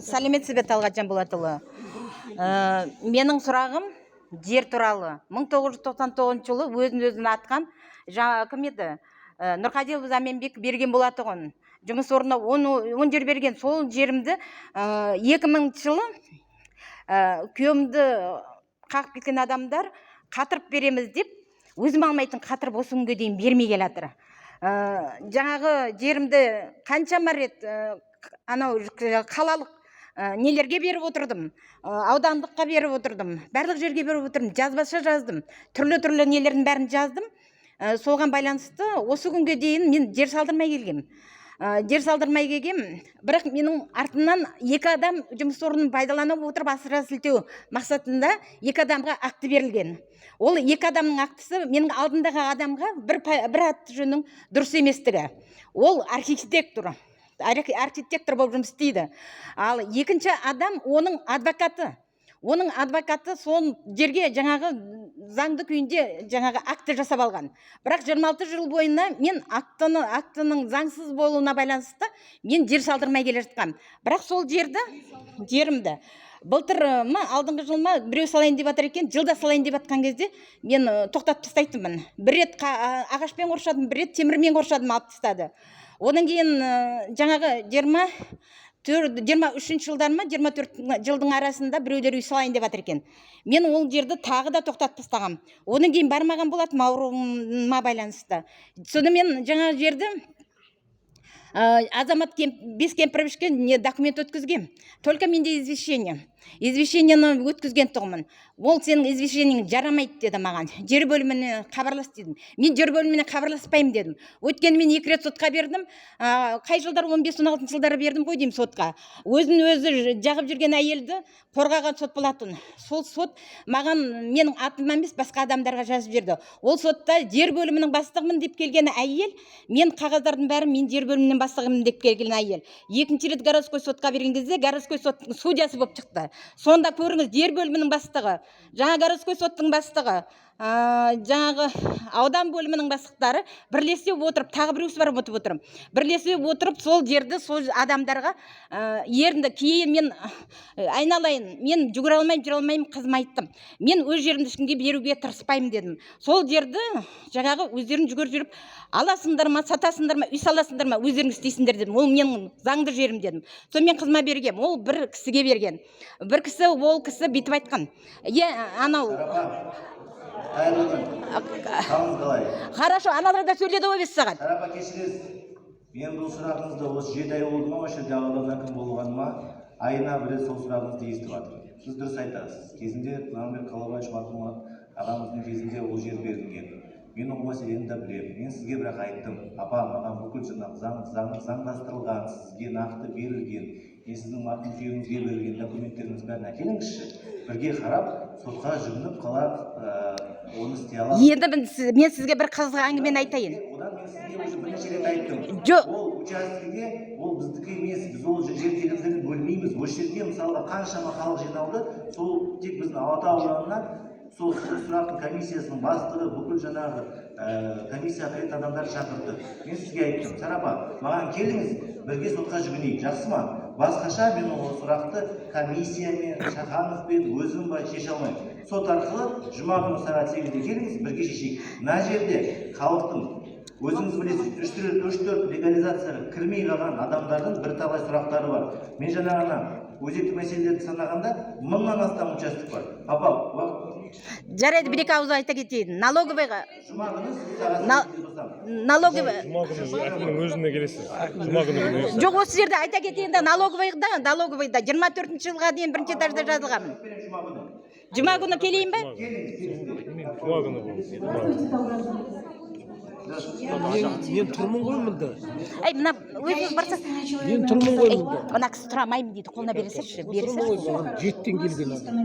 Сәлеметсіз бе, Талғатжан Болатұлы? Менің сұрағым жер туралы. 1999 жылы өзін атқан кім еді? Нұрқадилов Заменбек берген болатұғын. Жұмыс орнына 10 жер берген. Сол жерімді 2000 жылы күйеуімді қағып кеткен адамдар қатырып береміз деп, өзім алмайтын қатырып осы күнге дейін бермей келатыр. Жаңағы жерімді қаншама рет анау қалалық нелерге беріп отырдым, аудандыққа беріп отырдым, барлық жерге беріп отырдым, жазбаша жаздым, түрлі нелердің бәрін жаздым. Соған байланысты осы күнге дейін мен жер салдырмай келгем. Бірақ менің артымнан екі адам жұмыс орнын пайдаланып отырып асыра сілтеу мақсатында екі адамға акті берілген. Ол екі адамның актісі менің алдымдағы адамға бір аты жөнінің дұрыс еместігі. Ол архитектор болып жұмыс істейді. Ал екінші адам оның адвокаты. Оның адвокаты сол жерге жаңағы заңды күйінде жаңағы акті жасап алған. Бірақ 26 жыл бойына мен актының заңсыз болуына байланысты мен жер салдырмай келе жатқам. Бірақ сол жерімді былтыр алдыңғы жыл біреу салайын деп жатыр екен, жылда салайын деп жатқан кезде мен тоқтатып тастайтынмын. Бір рет ағашпен қоршадым, бір рет темірмен қоршадым, алып тастады. Одан кейін жаңағы 23 жылдан 24 жылдың арасында біреулер үй салайын деп жатыр екен. Мен ол жерді тағы да тоқтатып тастағам. Одан кейін бармаған болады ауруыма байланысты. Сонымен жаңағы жерді азамат 5 кемпірішке документ өткізгем. Только менде извещениені өткізген тұғымын. Ол сенің извещениең жарамайды деді маған. Жер бөліміне хабарлас дедім. Мен жер бөліміне хабарласпаймын дедім. Өткені мен 2 рет сотқа бердім. Қай жылдар 15-16 жылдары бердім ғой деймін сотқа. Өзі жағып жүрген әйелді қорғаған сот болатын. Сол сот маған менің атыма емес басқа адамдарға жазып берді. Ол сотта жер бөлімінің бастығымын деп келген әйел, мен қағаздардың бәрі мен жер бөлімінің бастығымын деп келген әйел. Екінші рет городской сотқа берген кезде городской соттың судьясы болып шықты. Сонда көріңіз, жер бөлімінің бастығы, жаңа городской соттың бастығы, жаңағы аудан бөлімінің бастықтары бірлесе отырып, тағы біреусі бар отырып, бірлесе отырып сол жерді сол адамдарға ерінді. Кейін мен айналайын, мен жүгіре алмаймын, қызыма айттым. Мен өз жерімді ешкімге беруге тырыспаймын дедім. Сол жерді жаңағы өздерін жүгіріп жүріп, аласыңдар ма, сатасыңдар ма, үй саласыңдар ма, өздеріңіз істейсіңдер дедім. Ол менің заңды жерім дедім. Сонымен қызыма бергем, ол бір кісіге берген. Бір кісі, ол кісі бүйтіп айтқан. Анау Хорошо, аналарда сөйледі ғой 5 сағат. Тарапа кешіресіз. Мен бұл сұрағыңызды осы 7 ай болды ма, осы жағалаудан әкім болғаныма, айына бір рет сол сұрағыңызды естіп жатырмын. Сіз дұрыс айтасыз. Кезінде Нұрмек Қалабаев ағамыздың кезінде ол жер берілген. Мен ол мәселені де білемін. Мен сізге бірақ айттым, апа, маған бүкіл заңдастырылған, сізге нақты берілген, сіздің марқұм күйеуіңізге берілген документтеріңіз бәрін әкеліңізші. Бірге қарап, сотқа жүгініп қалап, оны істей аламын. Енді мен сізге бір қызық әңгімені айтайын. Одан мен сізге уже бірнеше рет айттым. Жоқ. Ол учаскеге, ол біздікі емес, біз ол жер телімдерін бөлмейміз. Осы жерге мысалға қаншама халық жиналды, сол тек біздің Алатау ауданынан сол сұрақтың комиссиясының бастығы бүкіл жаңағы комиссия қайт адамдар шақырды. Мен сізге айттым, Сарапа, маған келіңіз, бірге сотқа жүгінейік, жақсы ма? Басқаша мен ол сұрақты комиссиямен, Шахановпен өзім шеше алмаймын. Сот арқылы жұма күні сағат 8-де келіңіз, бірге шешейік. Мына жерде халықтың, өзіңіз білесіз, 3-4 легализацияға кірмей қалған адамдардың бірталай сұрақтары бар. Мен жаңағына өзекті мәселелерді санағанда 1000-нан астам участок бар. Папа, жарайды, бір-екі ауыз айта кетейін. Налоговыйға. Жұма күні сағат 8-де босам. Налоговый. Жұма күні әкімнің өзіне келесіз. Жұма күні. Жоқ, осы жерде айта кетейін де, налоговыйда 24 жылға дейін бірінші этажда жазылғанмын. Жұма күні келейін бе? Жұма күні бұл. Мен тұрмын ғой мұнда. Мына өзіңіз барсыз. Мен тұрмын ғой мұнда. Мына кісі тұрамаймын дейді, қолына бересінші. Тұрмын ғой, маған 7-тен келген адам.